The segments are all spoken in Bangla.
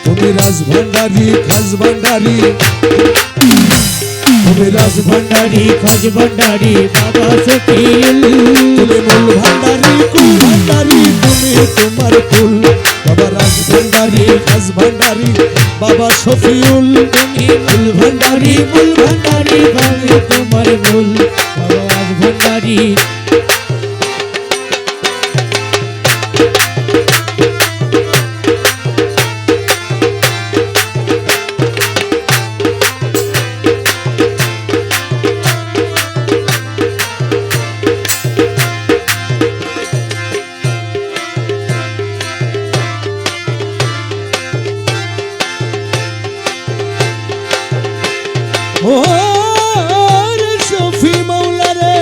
তুমি রাজভান্ডারী খাজভান্ডারী, তুমি রাজভান্ডারী খাজভান্ডারী বাবা শফিউল। তুমি মূল ভান্ডারী কুল ভান্ডারী, তুমি তোমার কুল বাবা রাজভান্ডারী খাজভান্ডারী বাবা শফিউল। তুমি মূল ভান্ডারী বাবা তোমার মূল বাবা রাজভান্ডারী। ও রে শফি মাওলা রে,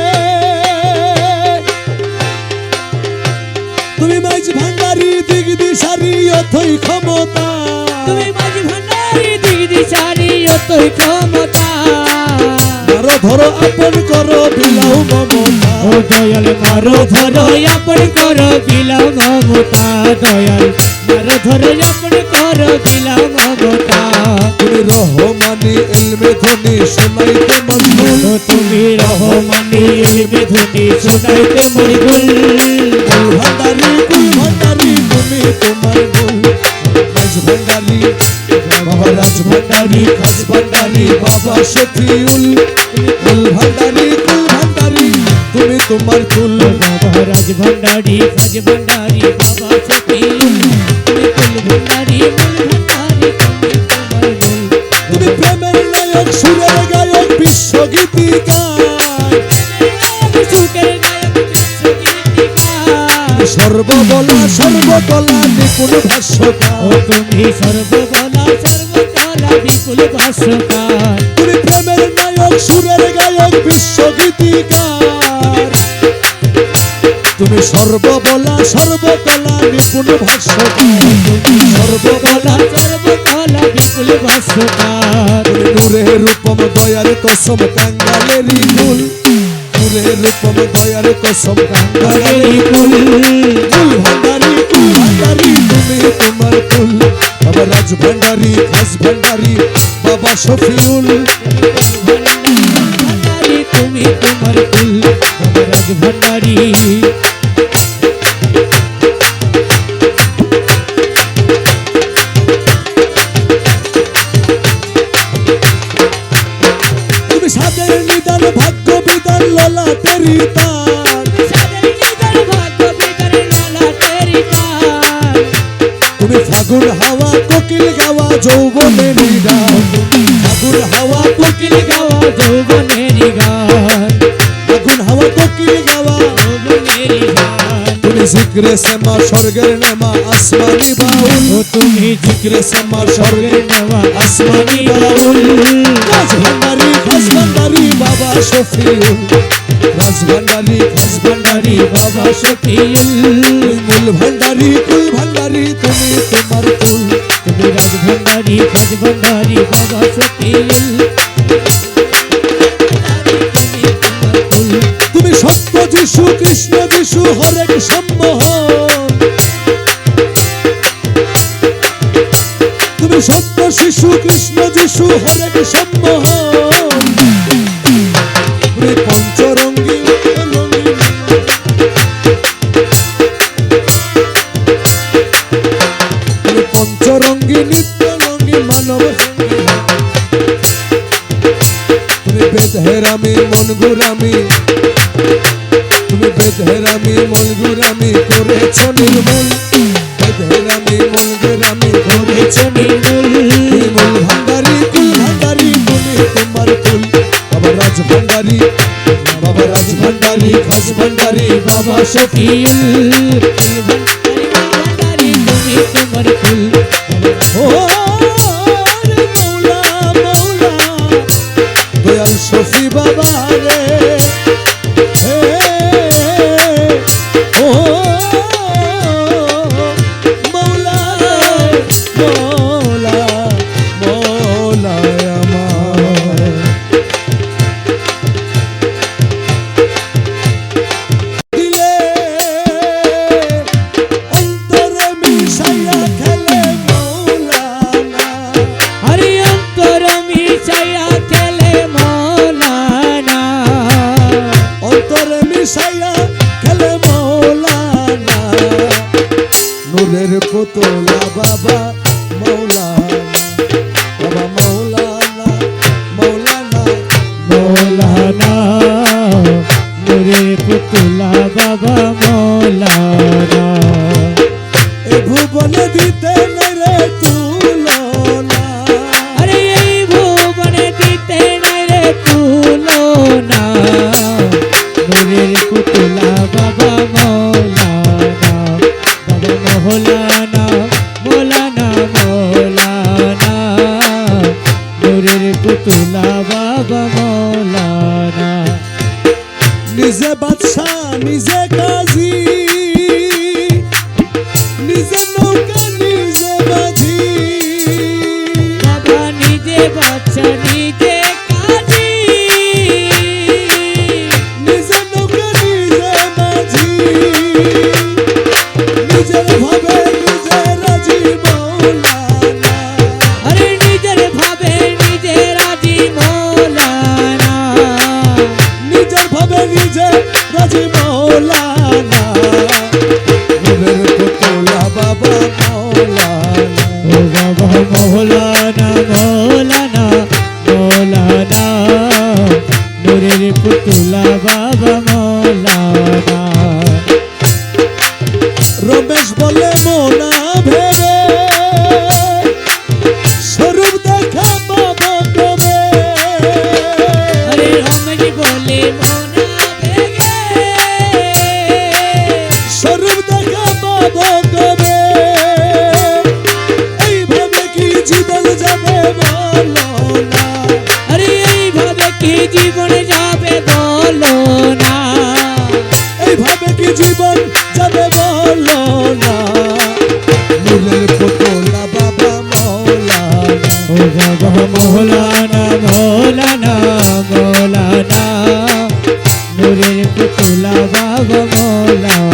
তুমি মাঝ ভান্ডারী দিগদিশারী অথই ক্ষমতা। তুমি মাঝ ভান্ডারী দিগদিশারী অথই ক্ষমতা। মারো ধরো আপন করো বিলাও মমতা। ও দয়াল মারো ধরো আপন করো বিলাও মমতা। দয়াল মারো ধরো আপন করো বিলাও মমতা। তুমি রহমানি ইলমে ধনী শোনাইতে মজবুল। তুমি রহমানি ইলমে ধনী শোনাইতে মজবুল। কুল ভান্ডারী কুল ভান্ডারী, তুমি তোমার মূল রাজভান্ডারী বাবা রাজভান্ডারী খাজভান্ডারী বাবা শফিউল। কুল ভান্ডারী তুমি তোমার কুল বাবা রাজভান্ডারী খাজভান্ডারী বাবা শফিউল। তুমি কুল ভান্ডারী মূল ভান্ডারী, তুমি তোমার মূল। তুমি প্রেমের নায়ক সুরের গায়ক বিশ্বগীতিকার। সুখের গায়ক বিশ্বগীতিকার। সর্ববলা সর্বকলা নিপুণ ভাষ্যকার। ও তুমি সর্ববলা সর্বকলা বিপুল ভাষ্যকার। তুমি প্রেমের নায়ক সুরের গায়ক বিশ্বগীতিকার। তুমি সর্ববলা সর্বকলা নিপুণ ভাষ্যকার। তুমি সর্ববলা সর্বকলা বিপুল ভাষ্যকার। তুমি নূরে রূপম দয়ার কসম কাঙ্গালেরই কুল। নূরে রূপম দয়ার কসম কাঙ্গালেরই কুল। কুল ভান্ডারী তুমি তোমার কুল বাবা রাজভান্ডারী খাজভান্ডারী বাবা শফিউল। ভান্ডারী তুমি তোমার কুল বাবা রাজভান্ডারী। তুমি সাদের নিদান ভাগ্য বিধান ললাটেরি তান। তুমি ফাগুন হাওয়া কোকিল গাওয়া যৌবনেরই গান। ফাগুন হাওয়া কোকিল গাওয়া যৌবনেরই গান। ফাগুন হাওয়া কোকিল গাওয়া। যৌবনেরই গান। তুমি জিক্রে সেমা স্বর্গের নেমা আসমানি বাউল। ও তুমি জিক্রে সেমা স্বর্গের নেওয়া আসমানি বাউল। রাজভান্ডারী খাজভান্ডারী বাবা শফিউল। রাজভান্ডারী খাজভান্ডারী বাবা শফিউল। মূল ভান্ডারী কুল ভান্ডারী, তুমি তোমার কুল। তুমি রাজভান্ডারী খাজভান্ডারী বাবা শফিউল। তুমি সত্য যিশু কৃষ্ণ যিশু হরেক সম্মোহন। তুমি সত্য শিশু কৃষ্ণ যিশু হরেক সম্মোহন। তুমি পঞ্চরঙ্গী তুমি পঞ্চরঙ্গী নিত্যরঙ্গী মানব সঙ্গী। তুমি বেদহেরামি মন গুরামি। তুমি বেদহেরামি মন গুরামি করেছ নির্মূল। বেদহেরামি মন গুরামি করেছ নির্মূল। তুমি মূল ভান্ডারী কুল ভান্ডারী, তুমি তোমার কুল বাবা রাজভান্ডারী বাবা রাজভান্ডারী খাজভান্ডারী বাবা শফিউল। ভান্ডারী তুমি তোমার কুল। ও রে মৌলা মৌলা দয়াল শফি বাবা রে। ও মৌলা মৌলা মৌলা আমার। দিলে বাবা মৌলানা মৌলানা মৌলানা নূরের পুতুলা বাবা মৌলানা এ ভুবনে দিতে নাই রে তুলনা আরে এই ভুবনে দিতে নাই রে তুলনা নূরের পুতুলা বাবা মৌলানা বাবা মৌলানা মৌলানা মৌলানা নূরের পুতুলা বাবা মৌলানা নিজে বাদশা নিজে কাজী নিজে নৌকা নিজে বাজি বাবা নিজে বাচ্চা নিজে কাজী নিজে নৌকা নিজে বাজি নিজের ভাবে নিজে রাজি মৌলানা আরে নিজের ভাবে নিজে রাজি মৌলানা নিজের ভাবে নিজে রাজি মৌলানা নূরের পুতুলা বাবা মৌলানা ও বাবা মৌলানা মৌলানা মৌলানা নূরের পুতুলা বাবা মৌলানা রমেশ বলে মোনা ভেবে স্বরূপ দেখা বাবা কবে আরে রমেশ বলে মোনা ভেগে স্বরূপ দেখা বাবা কবে এইভাবে কি জীবন যাবে বলো না আরে এইভাবে কি জীবন যাবে বলো না এইভাবে কি জীবন যাবে বলো না নূরের পুতুলা বাবা মৌলানা ও বাবা মৌলানা মৌলানা মৌলানা নূরের পুতুলা বাবা মৌলানা